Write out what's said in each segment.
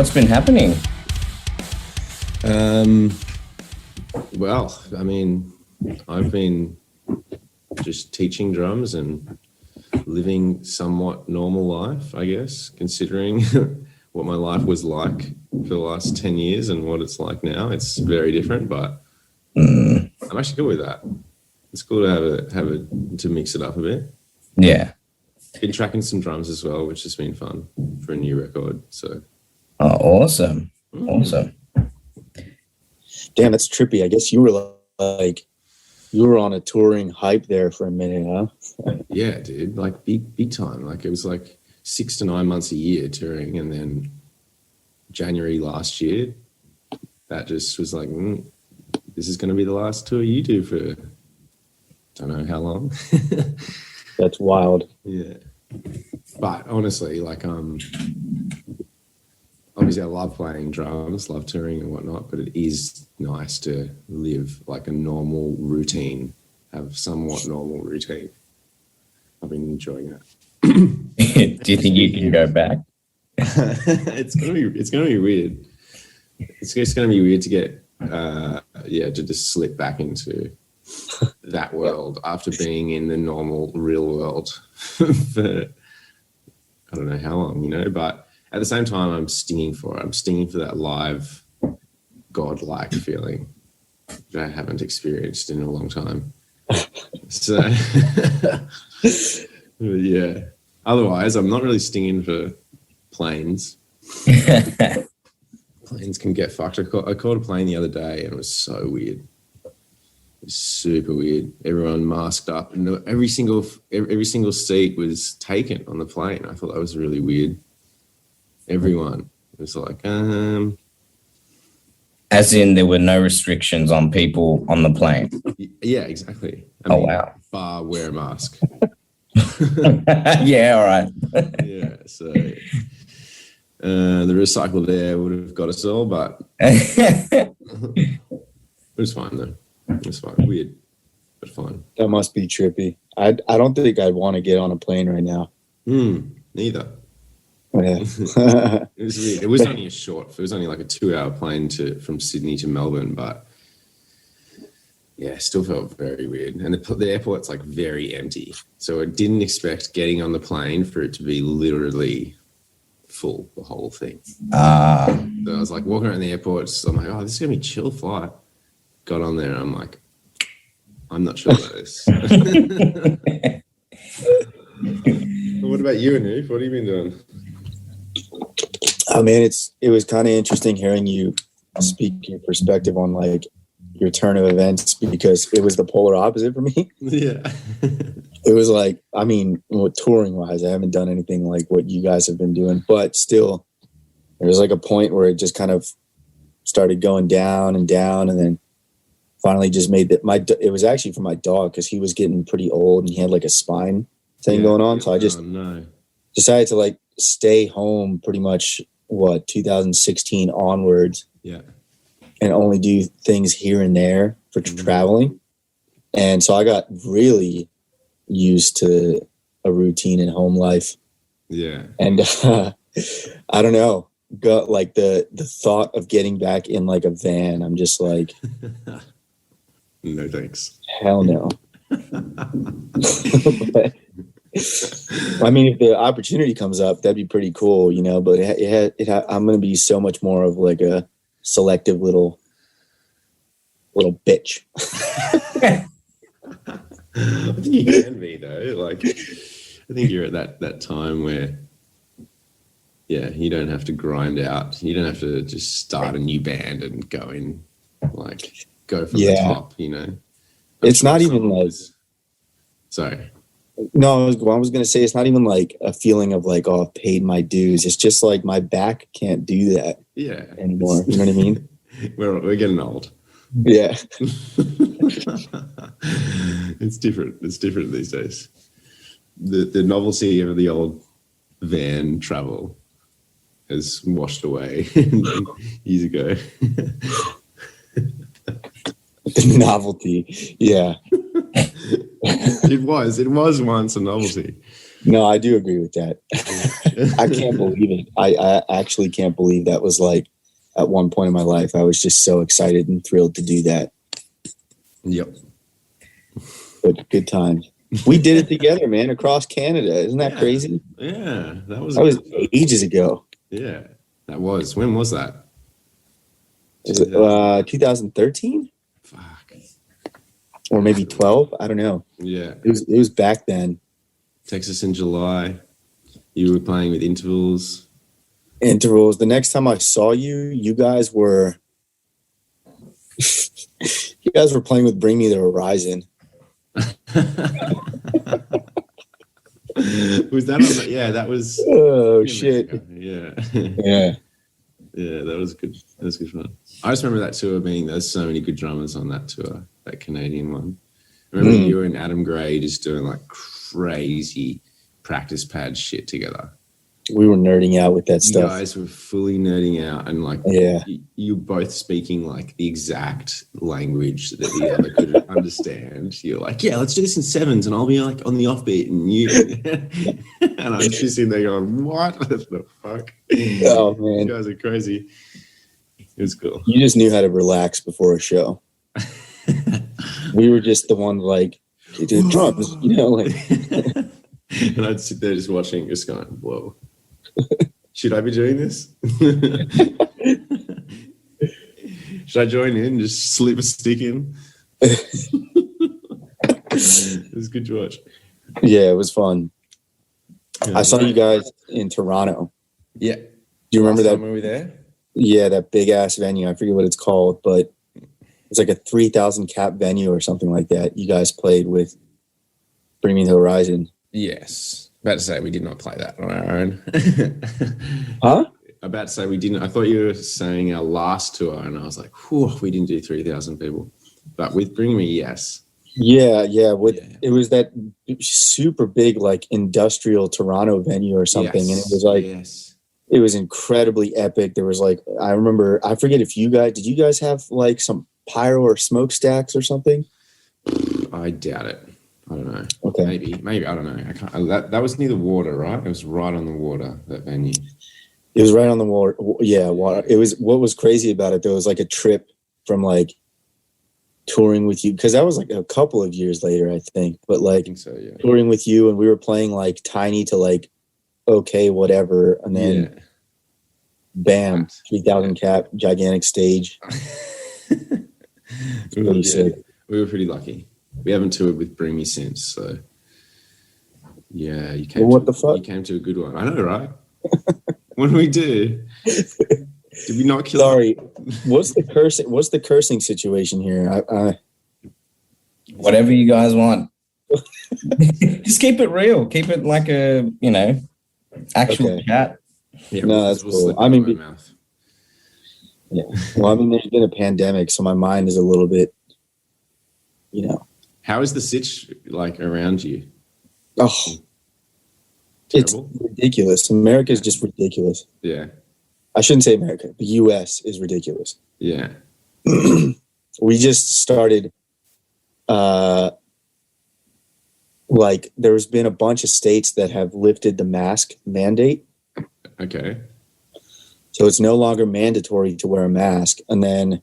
what's been happening? Well, I mean, I've been just teaching drums and living somewhat normal life, I guess, considering what my life was like for the last 10 years and what it's like now. It's very different, but I'm actually good with that. It's cool to to mix it up a bit. Yeah. Been tracking some drums as well, which has been fun for a new record. So, awesome. Awesome. Damn, that's trippy. I guess you were you were on a touring hype there for a minute, huh? Yeah, dude, like big time. Like it was like 6 to 9 months a year touring, and then January last year, that just was like, this is going to be the last tour you do for don't know how long. That's wild. Yeah, but honestly, like obviously I love playing drums, love touring and whatnot, but it is nice to live like a normal routine, have somewhat normal routine. I've been enjoying that. Do you think you can go back? It's gonna be weird. It's just gonna be weird to get to just slip back into that world after being in the normal real world for I don't know how long, but at the same time I'm stinging for it. I'm stinging for that live godlike feeling that I haven't experienced in a long time. So yeah. Otherwise, I'm not really stinging for planes. Planes can get fucked. I caught a plane the other day and it was so weird. It was super weird. Everyone masked up and every single seat was taken on the plane. I thought that was really weird. Everyone was like, As in there were no restrictions on people on the plane. Yeah, exactly. Wow. Bar wear a mask. Yeah, all right. Yeah, so the recycled air would have got us all, but it was fine though. It was fine. Weird, but fine. That must be trippy. I don't think I'd want to get on a plane right now. Neither. Yeah. It was weird. It was only it was only like a 2-hour plane from Sydney to Melbourne, but yeah, still felt very weird. And the airport's like very empty. So I didn't expect getting on the plane for it to be literally full, the whole thing. So I was like walking around the airport. So I'm like, oh, this is going to be a chill flight. Got on there and I'm like, I'm not sure about this. What about you, Anup? What have you been doing? Oh man, it was kind of interesting hearing you speak your perspective on like your turn of events, because it was the polar opposite for me. Yeah. It was like, I mean, touring wise, I haven't done anything like what you guys have been doing, but still there was like a point where it just kind of started going down and down, and then finally just made that it was actually for my dog, because he was getting pretty old and he had like a spine thing going on. So I just decided to like stay home pretty much 2016 onwards. Yeah. And only do things here and there for traveling. And so I got really used to a routine in home life. Yeah. And I don't know, got like the thought of getting back in like a van. I'm just like, no thanks. Hell no. But, I mean, if the opportunity comes up, that'd be pretty cool, but I'm going to be so much more of like a selective little bitch. I think you can be though. Like, I think you're at that time where, yeah, you don't have to grind out. You don't have to just start a new band and go from the top. It's not even like. Sorry. No, I was going to say it's not even like a feeling of like, oh, I've paid my dues. It's just like my back can't do that anymore. You know what I mean? We're getting old. Yeah. It's different. It's different these days. The novelty of the old van travel has washed away years ago. The novelty. Yeah. It was once a novelty. No, I do agree with that. I can't believe it. I actually can't believe that was like at one point in my life. I was just so excited and thrilled to do that. Yep. But good times. We did it together, man, across Canada. Isn't that crazy? Yeah, that was ages ago. Yeah, that was. When was that? Is it 2013? Fuck. Or maybe 12? I don't know. Yeah. It was back then. Texas in July. You were playing with intervals. The next time I saw you, you guys were playing with Bring Me the Horizon. Was that on yeah, that was shit. Yeah. Yeah. Yeah, that was good. That was good fun. I just remember that tour being there's so many good drummers on that tour, that Canadian one. I remember you and Adam Gray just doing like crazy practice pad shit together. We were nerding out with that stuff. You guys were fully nerding out, and like you both speaking like the exact language that the other could understand. You're like, yeah, let's do this in sevens, and I'll be like on the offbeat, and you and I'm just sitting there going, what the fuck? Oh man, you guys are crazy. It was cool. You just knew how to relax before a show. We were just the one like, dude, drums, you know, like. And I'd sit there just watching, just going, whoa. Should I be doing this? Should I join in? Just slip a stick in? It was good to watch. Yeah, it was fun. I saw you guys in Toronto. Yeah. Do you remember that? Were we there? Yeah, that big ass venue. I forget what it's called, but it's like a 3,000 cap venue or something like that. You guys played with Bring Me the Horizon. Yes. About to say we did not play that on our own. Huh? About to say we didn't. I thought you were saying our last tour, and I was like, whew, we didn't do 3,000 people. But with Bring Me, yes. Yeah. It was that super big, like industrial Toronto venue or something, and it was like it was incredibly epic. There was like I remember. I forget if you guys have like some pyro or smokestacks or something? I doubt it. I don't know. Okay. Maybe I don't know. I can't. That was near the water, right? It was right on the water, that venue. It was right on the water. Yeah, water. It was. What was crazy about it? There was like a trip from like touring with you, because that was like a couple of years later, I think. But like touring with you, and we were playing like tiny to like okay, whatever, and then bam, 3,000 cap, gigantic stage. Pretty sick. We were pretty lucky. We haven't toured with Bring Me since, so yeah. You came. What the fuck? You came to a good one. I know, right? What did we do? Did we not kill? Sorry. What's the cursing situation here? Whatever you guys want. Just keep it real. Keep it like a actual chat. Yeah, no, that's cool. I mean, yeah. Well, I mean, there's been a pandemic, so my mind is a little bit, How is the sitch like around you? Oh, terrible? It's ridiculous. America is just ridiculous. Yeah. I shouldn't say America. The U.S. is ridiculous. Yeah. We just started, like, there's been a bunch of states that have lifted the mask mandate. Okay. So it's no longer mandatory to wear a mask. And then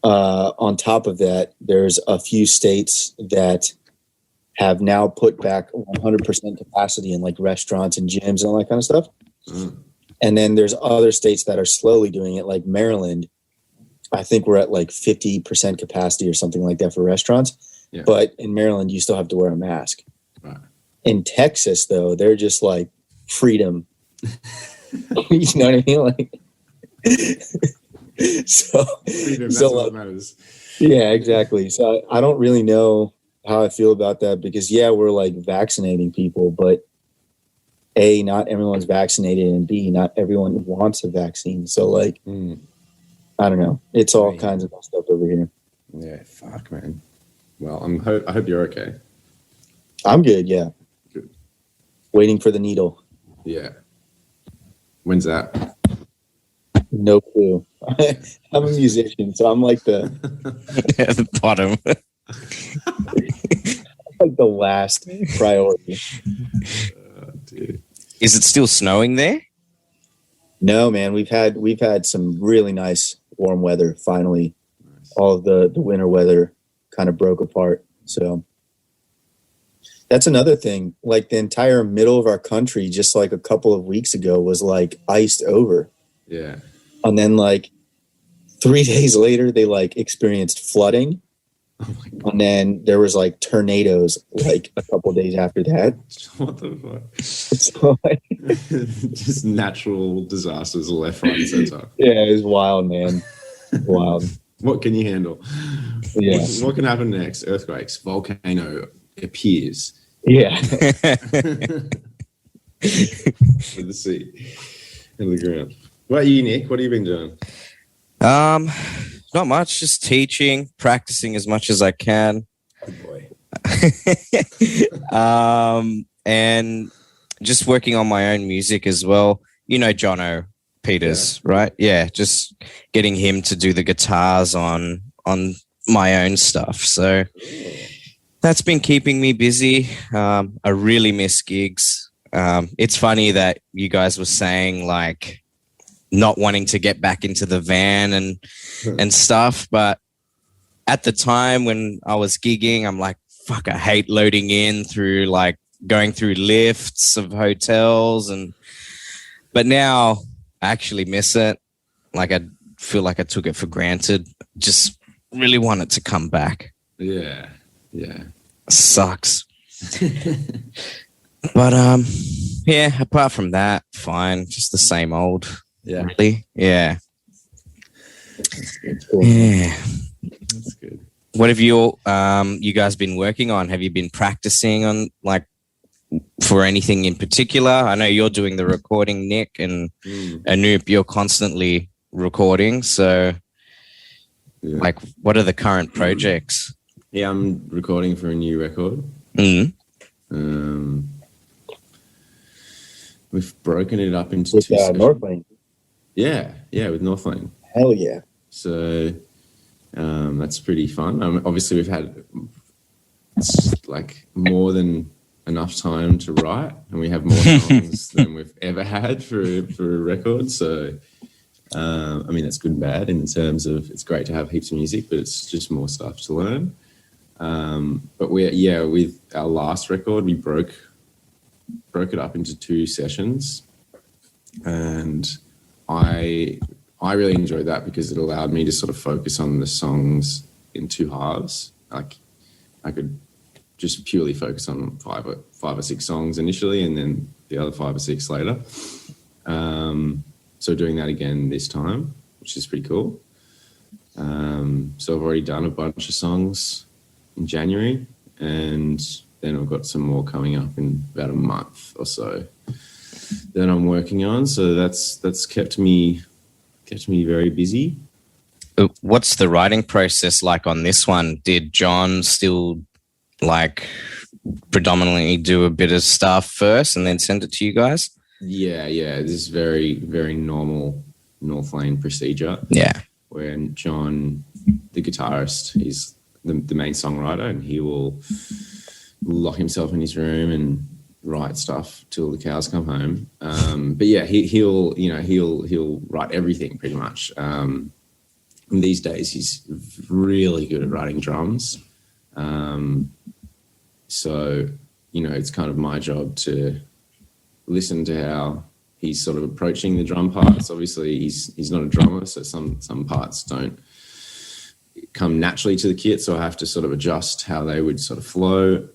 on top of that, there's a few states that have now put back 100% capacity in like restaurants and gyms and all that kind of stuff. Mm. And then there's other states that are slowly doing it, like Maryland. I think we're at like 50% capacity or something like that for restaurants. Yeah. But in Maryland, you still have to wear a mask. Right. In Texas, though, they're just like freedom. You know what I mean? Like, freedom, that's what matters. Yeah, exactly. So I don't really know how I feel about that because, yeah, we're like vaccinating people, but A, not everyone's vaccinated, and B, not everyone wants a vaccine. So, like, I don't know. It's all kinds of stuff over here. Yeah, fuck, man. Well, I hope you're okay. I'm good, yeah. Good. Waiting for the needle. Yeah. When's that? No clue. I'm a musician, so I'm like the bottom. like the last priority. Dude. Is it still snowing there? No, man. We've had some really nice warm weather. Finally, all of the winter weather kind of broke apart. So that's another thing. Like the entire middle of our country, just like a couple of weeks ago, was like iced over. Yeah. And then like 3 days later, they like experienced flooding. Oh my God. And then there was like tornadoes like a couple of days after that. What the fuck? So, like, just natural disasters left, right, and center. yeah, it was wild, man. Wild. What can you handle? Yeah. What can happen next? Earthquakes, volcano appears. Yeah. With the sea and the ground. What about you, Nic? What have you been doing? Not much, just teaching, practicing as much as I can. Good boy. And just working on my own music as well. You know Jono Peters, right? Yeah, just getting him to do the guitars on my own stuff. So that's been keeping me busy. I really miss gigs. It's funny that you guys were saying like not wanting to get back into the van and stuff, but at the time when I was gigging, I'm like, fuck, I hate loading in through like going through lifts of hotels, but now I actually miss it. Like I feel like I took it for granted. Just really want it to come back. Yeah. Sucks. But yeah, apart from that, fine. Just the same old. Yeah. Really? Yeah. Cool. Yeah. That's good. What have you guys been working on? Have you been practicing on like for anything in particular? I know you're doing the recording, Nic, and Anup, you're constantly recording. So like what are the current projects? Yeah, I'm recording for a new record. We've broken it up into With two sessions. Northlane. Yeah, with Northlane. Hell yeah. So that's pretty fun. Obviously, we've had like more than enough time to write, and we have more songs than we've ever had for a record. So, I mean, that's good and bad in terms of it's great to have heaps of music, but it's just more stuff to learn. But with our last record, we broke it up into 2 sessions, and I really enjoyed that because it allowed me to sort of focus on the songs in 2 halves. Like I could just purely focus on 5 or 6 songs initially, and then the other 5 or 6 later. So doing that again this time, which is pretty cool. So I've already done a bunch of songs in January, and then I've got some more coming up in about a month or so that I'm working on. So that's kept me very busy. What's the writing process like on this one? Did John still like predominantly do a bit of stuff first and then send it to you guys? Yeah. This is very, very normal Northlane procedure. Yeah. Where John, the guitarist, he's the main songwriter, and he will lock himself in his room and write stuff till the cows come home. But yeah, he'll write everything pretty much. And these days he's really good at writing drums. So, it's kind of my job to listen to how he's sort of approaching the drum parts. Obviously he's not a drummer, so some parts don't come naturally to the kit, so I have to sort of adjust how they would sort of flow.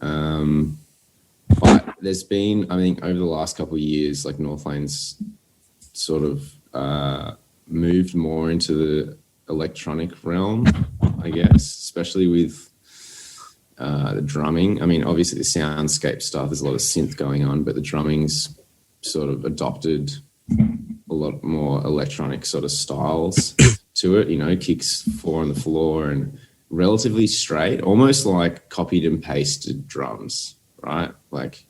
But there's been, I think, over the last couple of years, like Northlane's sort of moved more into the electronic realm, I guess, especially with the drumming. I mean, obviously the soundscape stuff, there's a lot of synth going on, but the drumming's sort of adopted a lot more electronic sort of styles to it, kicks 4 on the floor and relatively straight, almost like copied and pasted drums, right? Like,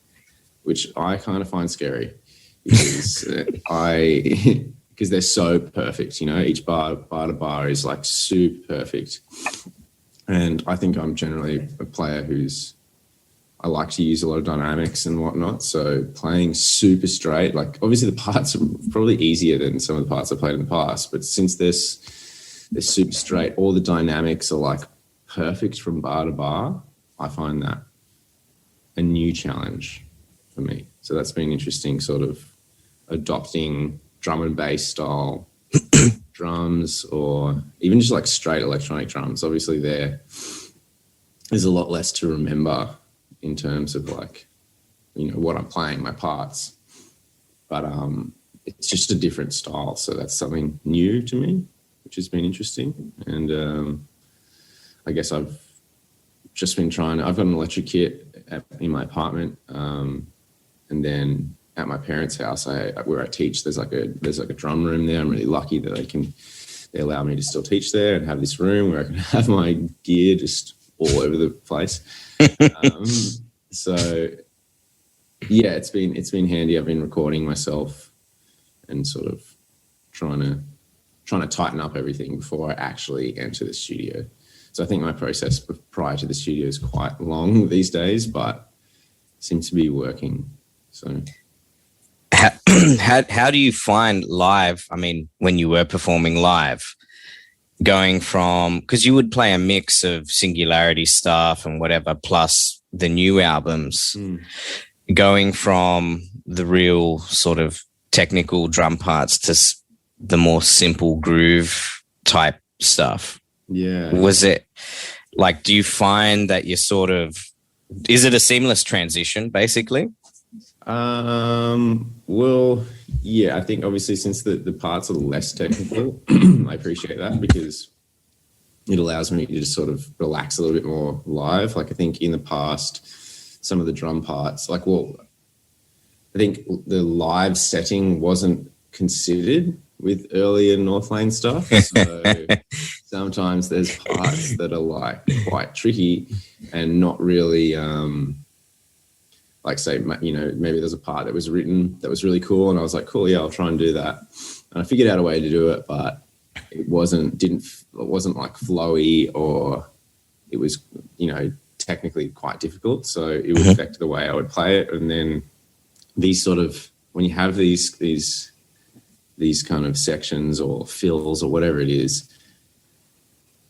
which I kind of find scary because because they're so perfect, each bar to bar is like super perfect. And I think I'm generally a player who's I like to use a lot of dynamics and whatnot. So playing super straight, like obviously the parts are probably easier than some of the parts I played in the past, but since they're super straight, all the dynamics are like perfect from bar to bar. I find that a new challenge for me. So that's been interesting, sort of adopting drum and bass style drums, or even just like straight electronic drums. Obviously there's a lot less to remember in terms of like, you know, what I'm playing, my parts, but it's just a different style. So that's something new to me, which has been interesting. And I guess I've just been I've got an electric kit in my apartment, and then at my parents' house, where I teach, there's like a drum room there. I'm really lucky that they allow me to still teach there and have this room where I can have my gear just all over the place. So yeah, it's been handy. I've been recording myself and sort of trying to tighten up everything before I actually enter the studio. So I think my process prior to the studio is quite long these days, but seems to be working. So how do you find live? I mean, when you were performing live, going from, because you would play a mix of Singularity stuff and whatever, plus the new albums, going from the real sort of technical drum parts to the more simple groove type stuff. Yeah. Was it like, do you find that you're sort of, is it a seamless transition basically? Well, yeah, I think obviously since the parts are less technical, I appreciate that because it allows me to just sort of relax a little bit more live. Like I think in the past, some of the drum parts, I think the live setting wasn't considered with earlier Northlane stuff. So sometimes there's parts that are like quite tricky and not really, like say, you know, maybe there's a part that was written that was really cool. And I was like, cool, yeah, I'll try and do that. And I figured out a way to do it, but it wasn't like flowy, or it was, you know, technically quite difficult. So it would affect the way I would play it. And then these sort of, when you have these kind of sections or fills or whatever it is,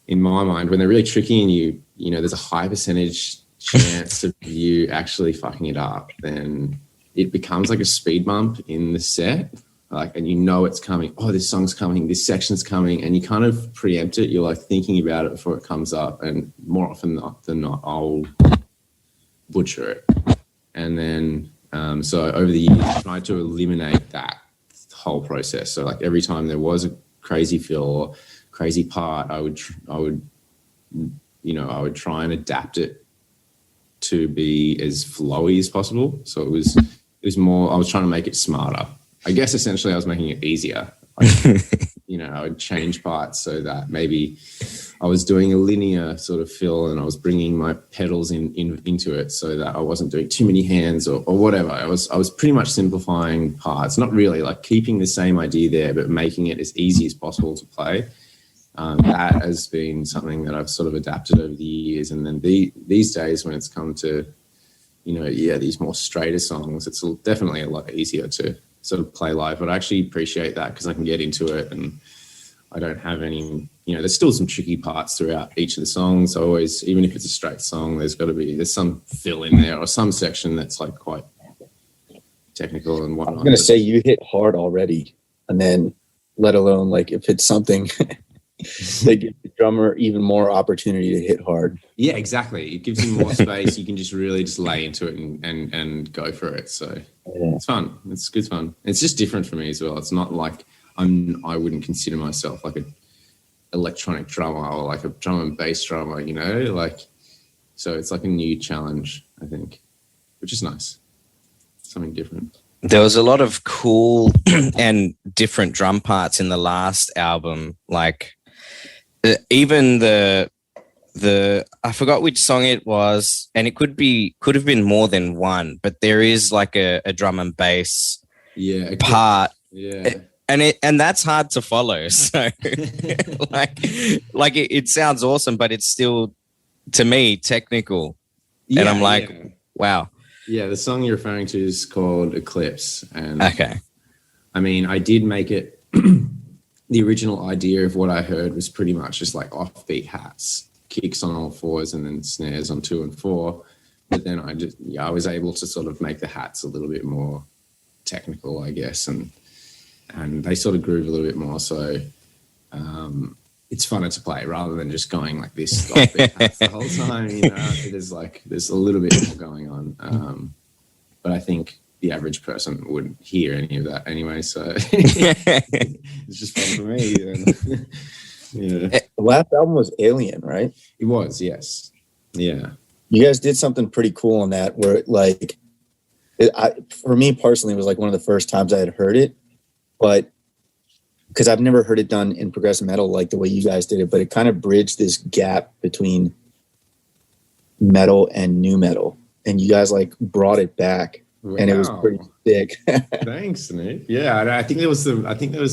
in my mind, when they're really tricky and you know, there's a high percentage chance of you actually fucking it up, then it becomes like a speed bump in the set. Like, and you know it's coming. Oh, this song's coming. This section's coming, and you kind of preempt it. You're like thinking about it before it comes up, and more often than not, I'll butcher it. And then, so over the years, I tried to eliminate that whole process. So like every time there was a crazy fill or crazy part, I would try and adapt it to be as flowy as possible. So it was more, I was trying to make it smarter. I guess essentially I was making it easier. You know, I would change parts so that maybe I was doing a linear sort of fill and I was bringing my pedals into it so that I wasn't doing too many hands or whatever. I was pretty much simplifying parts, not really like keeping the same idea there, but making it as easy as possible to play. That has been something that I've sort of adapted over the years. And then these days when it's come to, you know, yeah, these more straighter songs, it's definitely a lot easier to sort of play live. But I actually appreciate that because I can get into it and I don't have any, you know, there's still some tricky parts throughout each of the songs. Always, even if it's a straight song, there's some fill in there or some section that's like quite technical and whatnot. I was going to say you hit hard already, and then let alone like if it's something they give the drummer even more opportunity to hit hard. Yeah, exactly. It gives you more space. You can just really just lay into it and go for it. So It's fun. It's good fun. It's just different for me as well. It's not like I wouldn't consider myself like an electronic drummer or like a drum and bass drummer, you know, like, so it's like a new challenge, I think, which is nice. Something different. There was a lot of cool and different drum parts in the last album. Like even the I forgot which song it was, and it could have been more than one, but there is like a drum and bass part. Yeah. And that's hard to follow. So like it sounds awesome, but it's still, to me, technical. Yeah, and I'm like, Wow. Yeah, the song you're referring to is called Eclipse. And Okay. I mean, I did make it. The original idea of what I heard was pretty much just like offbeat hats, kicks on all fours, and then snares on 2 and 4. But then I was able to sort of make the hats a little bit more technical, I guess, and they sort of groove a little bit more. So it's funner to play rather than just going like this offbeat hats the whole time. You know, there's a little bit more going on. But I think the average person wouldn't hear any of that anyway, so it's just fun for me. And, yeah. The last album was Alien, right? It was, yes. Yeah. You guys did something pretty cool on that where like for me personally, it was like one of the first times I had heard it, but because I've never heard it done in progressive metal like the way you guys did it, but it kind of bridged this gap between metal and new metal, and you guys like brought it back. Wow. And it was pretty sick. Thanks, Nick. Yeah, I think there was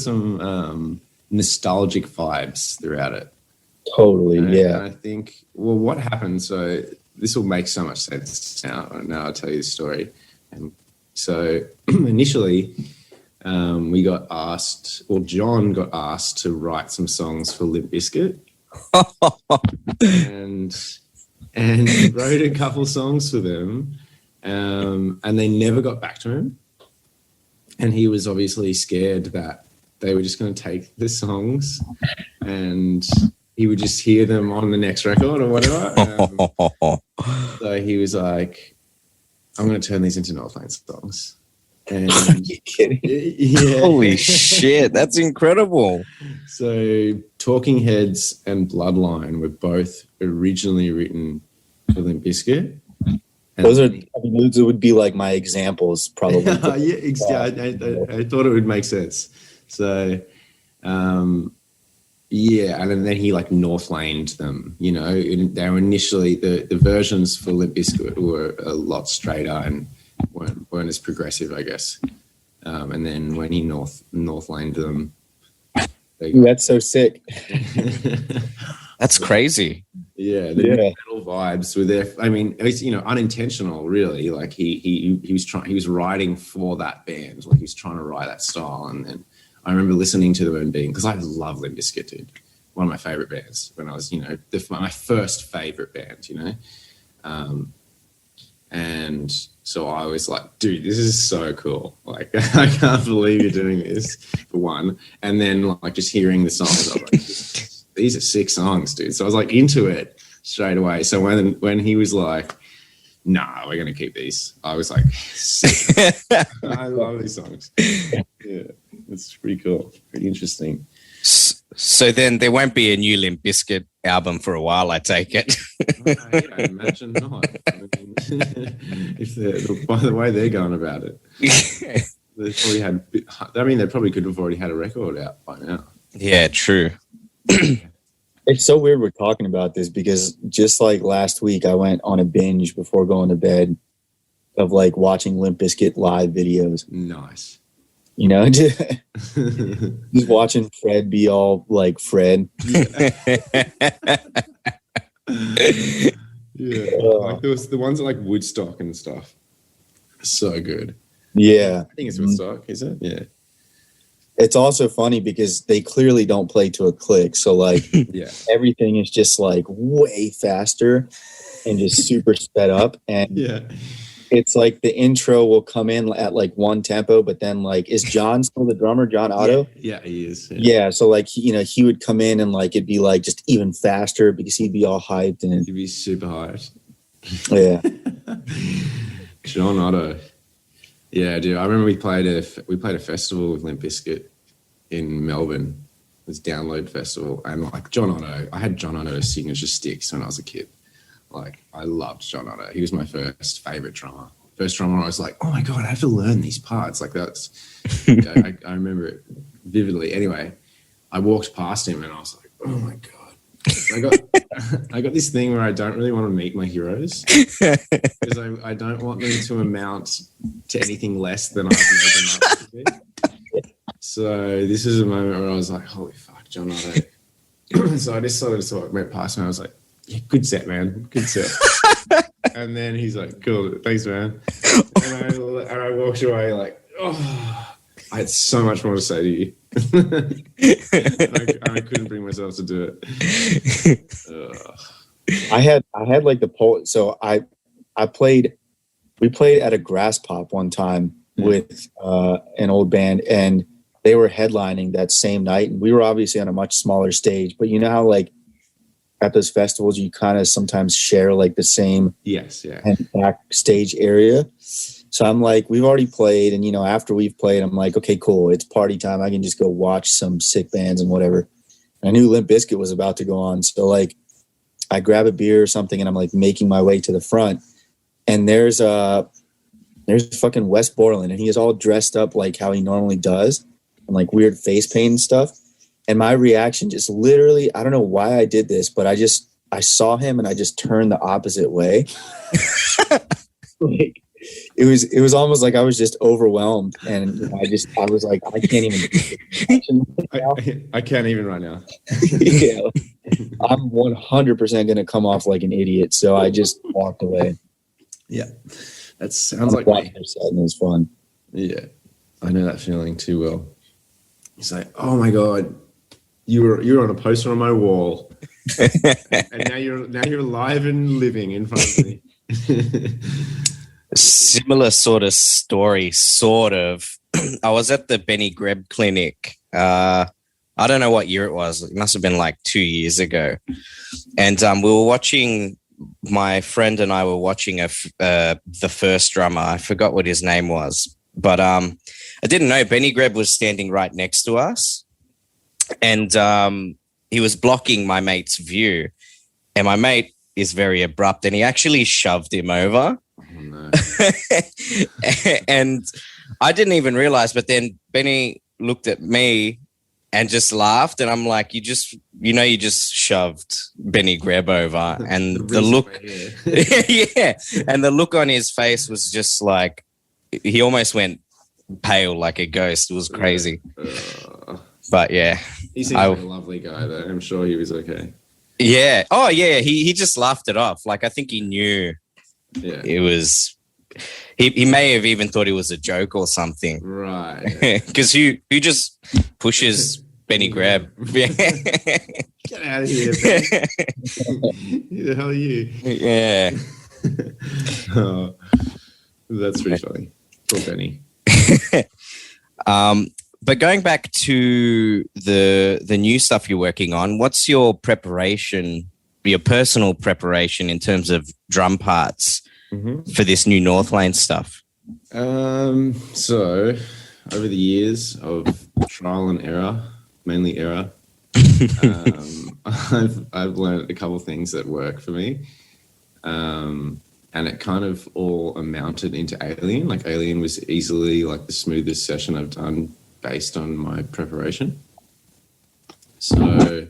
some nostalgic vibes throughout it. Totally, yeah. And I think, well, what happened? So this will make so much sense now. Now I'll tell you the story. And so initially, we got asked, or John got asked to write some songs for Limp Bizkit, and he wrote a couple songs for them. And they never got back to him. And he was obviously scared that they were just going to take the songs and he would just hear them on the next record or whatever. So he was like, I'm going to turn these into Northlane songs. And are you kidding? Yeah. Holy shit, that's incredible. So Talking Heads and Bloodline were both originally written for Limp Bizkit. Those would be like my examples, probably. Yeah, I thought it would make sense. So, yeah, and then he like Northlaned them. You know, they were initially the versions for Limp Bizkit were a lot straighter and weren't as progressive, I guess. And then when he Northlaned them, that's so sick. That's crazy. Yeah, the metal vibes were there. I mean, it's, you know, unintentional, really. Like he was writing for that band. Like he was trying to write that style. And I remember listening to them and being, because I love Limp Bizkit, dude. One of my favorite bands when I was, you know, my first favorite band, you know. And so I was like, dude, this is so cool. Like, I can't believe you're doing this, for one. And then like just hearing the songs, I was like, these are 6 songs, dude. So I was like into it straight away. So when he was like, nah, we're going to keep these, I was like, sick. I love these songs. Yeah, it's pretty cool. Pretty interesting. So then there won't be a new Limp Bizkit album for a while, I take it. I imagine not. I mean, if by the way they're going about it, they probably could have already had a record out by now. Yeah, true. It's so weird we're talking about this because just like last week, I went on a binge before going to bed of like watching Limp Bizkit live videos. Nice. You know, just watching Fred be all like Fred. Yeah. Like there was the ones at like Woodstock and stuff. So good. Yeah. I think it's Woodstock, is it? Yeah. It's also funny because they clearly don't play to a click. So like everything is just like way faster and just super sped up. And it's like the intro will come in at like one tempo, but then like, is John still the drummer, John Otto? Yeah, he is. Yeah. So like, he would come in and like, it'd be like just even faster because he'd be all hyped and he'd be super hyped. Yeah. John Otto. Yeah, dude. I remember we played a festival with Limp Bizkit in Melbourne. It was Download Festival, and like John Otto, I had John Otto's signature sticks when I was a kid. Like I loved John Otto. He was my first favorite drummer. First drummer, I was like, oh my god, I have to learn these parts. Like that's, I remember it vividly. Anyway, I walked past him and I was like, oh my god. I got this thing where I don't really want to meet my heroes because I don't want them to amount to anything less than I've made them up to be. So this is a moment where I was like, holy fuck, John Otto. So I just sort of went past him and I was like, yeah, good set, man. Good set. And then he's like, cool, thanks, man. And I walked away like, oh, I had so much more to say to you. I couldn't bring myself to do it. I had like the pole. So we played at a Grass Pop one time with an old band, and they were headlining that same night. And we were obviously on a much smaller stage, but you know how like at those festivals, you kind of sometimes share like the same backstage area. So I'm like, we've already played. And, you know, after we've played, I'm like, okay, cool. It's party time. I can just go watch some sick bands and whatever. And I knew Limp Bizkit was about to go on. So like I grab a beer or something and I'm like making my way to the front. And there's fucking Wes Borland, and he is all dressed up like how he normally does and like weird face paint and stuff. And my reaction just literally, I don't know why I did this, but I saw him and I just turned the opposite way. Like, it was almost like I was just overwhelmed, and I was like, I can't even. I can't even right now. Yeah, I'm 100% going to come off like an idiot. So I just walked away. Yeah, that sounds like me. It was fun. Yeah, I know that feeling too well. It's like, oh my god, you were on a poster on my wall, and now you're alive and living in front of me. Similar sort of story, sort of. I was at the Benny Greb clinic. I don't know what year it was. It must have been like 2 years ago. And we were watching, my friend and I were watching the first drummer. I forgot what his name was. But I didn't know Benny Greb was standing right next to us. And he was blocking my mate's view. And my mate is very abrupt, and he actually shoved him over. Oh, no. And I didn't even realize, but then Benny looked at me and just laughed, and I'm like, you just shoved Benny Greb over. And the look, yeah, and the look on his face was just like, he almost went pale like a ghost. It was crazy. But yeah. He seems like a lovely guy though. I'm sure he was okay. Yeah. Oh yeah. He just laughed it off. Like I think he knew it was, he may have even thought it was a joke or something. Right. Because who just pushes Benny Greb? Get out of here, Ben. Who the hell are you? Yeah. Oh, that's pretty funny. Poor Benny. But going back to the new stuff you're working on, what's your preparation, your personal preparation in terms of drum parts for this new Northlane stuff? So over the years of trial and error, mainly error, I've learned a couple of things that work for me. And it kind of all amounted into Alien. Like Alien was easily like the smoothest session I've done based on my preparation. So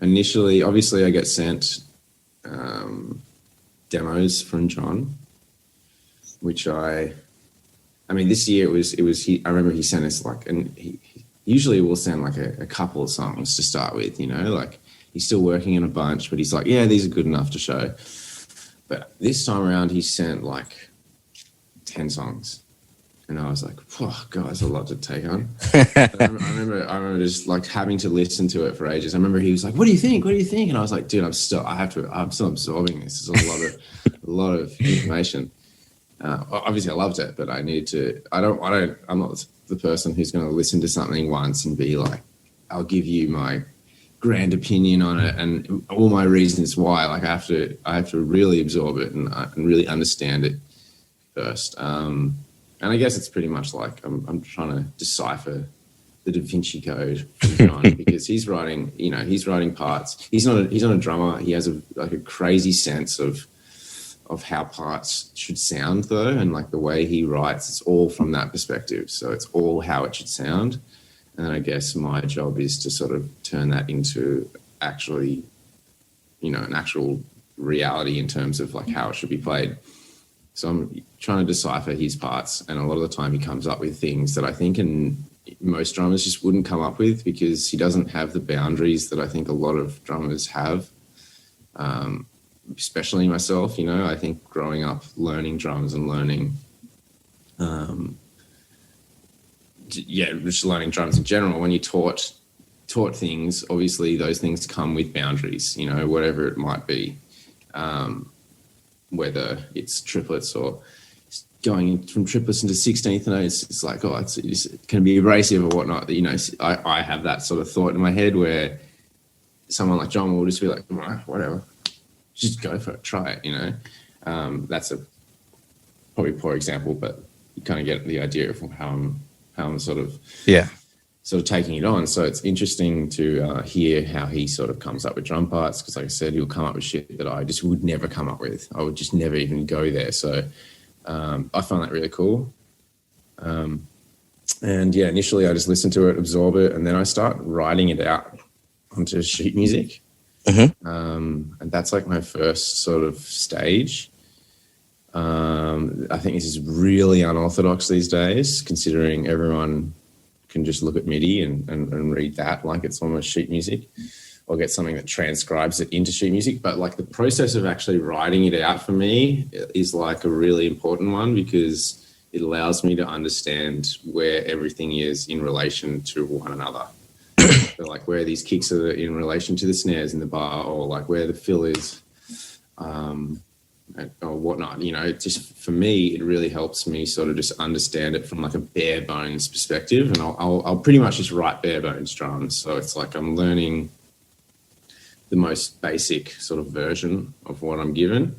initially, obviously I get sent demos from John, which I mean, this year I remember he sent us like, and he usually will send like a couple of songs to start with, you know, like he's still working in a bunch, but he's like, yeah, these are good enough to show. But this time around, he sent like 10 songs. And I was like, oh, God, that's a lot to take on. I remember just like having to listen to it for ages. I remember he was like, what do you think? What do you think? And I was like, dude, I'm still absorbing this. It's a lot of information. Obviously I loved it, but I needed to, I'm not the person who's going to listen to something once and be like, I'll give you my grand opinion on it and all my reasons why. Like I have to really absorb it and really understand it first. And I guess it's pretty much like I'm trying to decipher the Da Vinci Code from John because he's writing parts. He's not a drummer. He has a crazy sense of how parts should sound though, and like the way he writes, it's all from that perspective. So it's all how it should sound. And I guess my job is to sort of turn that into actually, an actual reality in terms of like how it should be played. So I'm trying to decipher his parts, and a lot of the time he comes up with things that I think most drummers just wouldn't come up with because he doesn't have the boundaries that I think a lot of drummers have. especially myself, you know, I think growing up learning drums and learning, just learning drums in general, when you taught things, obviously those things come with boundaries, you know, whatever it might be, whether it's triplets or going from triplets into 16th notes, it's like, oh, it's can be abrasive or whatnot. You know, I have that sort of thought in my head where someone like John will just be like, whatever, just go for it, try it, you know. That's a probably poor example, but you kind of get the idea of how I'm sort of taking it on. So it's interesting to hear how he sort of comes up with drum parts, because like I said, he'll come up with shit that I just would never come up with. I would just never even go there. So I find that really cool. And yeah, initially I just listen to it, absorb it, and then I start writing it out onto sheet music. And that's like my first sort of stage. I think this is really unorthodox these days, considering everyone can just look at MIDI and read that like it's almost sheet music, or get something that transcribes it into sheet music. But like the process of actually writing it out for me is like a really important one, because it allows me to understand where everything is in relation to one another. So like where these kicks are in relation to the snares in the bar, or like where the fill is, or whatnot. You know, it just, for me, it really helps me sort of just understand it from like a bare bones perspective. And I'll pretty much just write bare bones drums. So it's like I'm learning the most basic sort of version of what I'm given.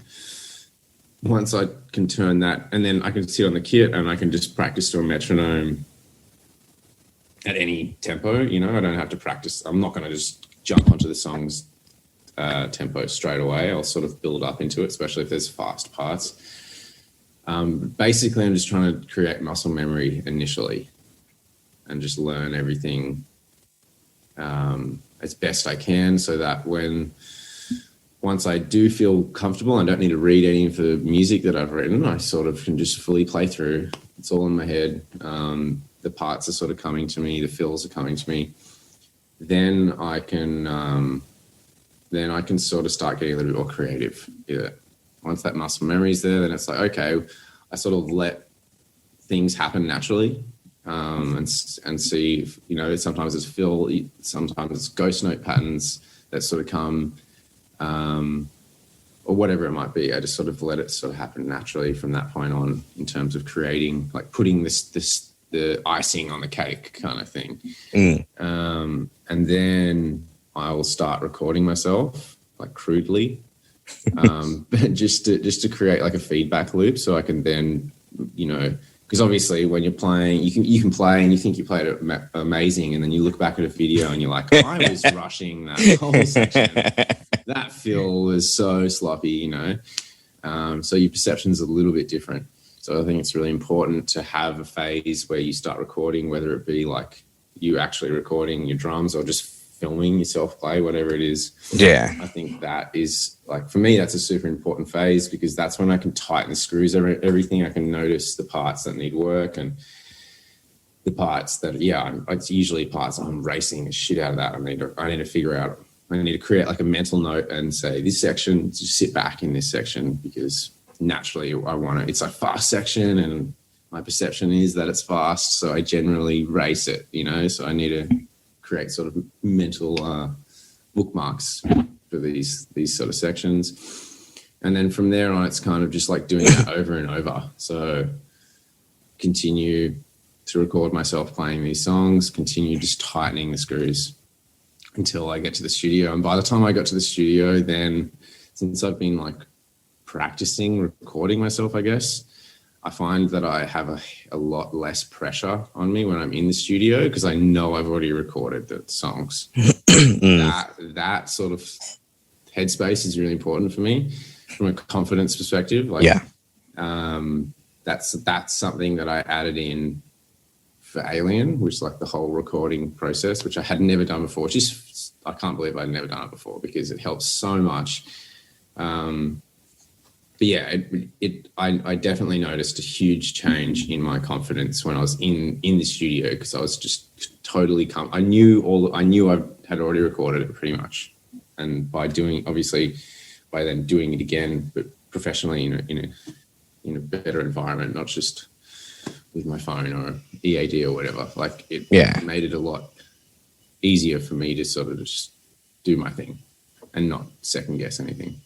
Once I can turn that, and then I can sit on the kit and I can just practice to a metronome at any tempo. You know, I don't have to practice. I'm not going to just jump onto the song's tempo straight away. I'll sort of build up into it, especially if there's fast parts. Basically, I'm just trying to create muscle memory initially and just learn everything as best I can, so that once I do feel comfortable, I don't need to read any of the music that I've written. I sort of can just fully play through. It's all in my head. The parts are sort of coming to me. The fills are coming to me. Then I can sort of start getting a little bit more creative. Yeah. Once that muscle memory is there, then it's like, okay, I sort of let things happen naturally, and see if, you know, sometimes it's fill, sometimes it's ghost note patterns that sort of come, or whatever it might be. I just sort of let it sort of happen naturally from that point on, in terms of creating, like putting the icing on the cake kind of thing. And then I will start recording myself, like crudely, just to create like a feedback loop, so I can then, you know, because obviously when you're playing, you can play and you think you played it amazing, and then you look back at a video and you're like, I was rushing that whole section. That feel was so sloppy, you know. So your perception's a little bit different. So I think it's really important to have a phase where you start recording, whether it be like you actually recording your drums or just filming yourself play, whatever it is. Yeah. I think that is, like, for me, that's a super important phase, because that's when I can tighten the screws, everything. I can notice the parts that need work, and the parts that, it's usually parts I'm racing the shit out of that. I need to figure out, I need to create like a mental note and say, this section, just sit back in this section, because naturally it's a fast section and my perception is that it's fast. So I generally race it, you know, so I need to create sort of mental bookmarks for these sort of sections. And then from there on, it's kind of just like doing that over and over. So continue to record myself playing these songs, continue just tightening the screws until I get to the studio. And by the time I got to the studio, then, since I've been like practicing recording myself, I guess, I find that I have a lot less pressure on me when I'm in the studio, because I know I've already recorded the songs. that sort of headspace is really important for me from a confidence perspective. Like, that's something that I added in for Alien, which is like the whole recording process, which I had never done before. I can't believe I'd never done it before, because it helps so much. But yeah, I definitely noticed a huge change in my confidence when I was in the studio, because I was just totally I knew I had already recorded it pretty much, and by doing, obviously, by then doing it again, but professionally in a better environment, not just with my phone or EAD or whatever. Like it made it a lot easier for me to sort of just do my thing and not second guess anything.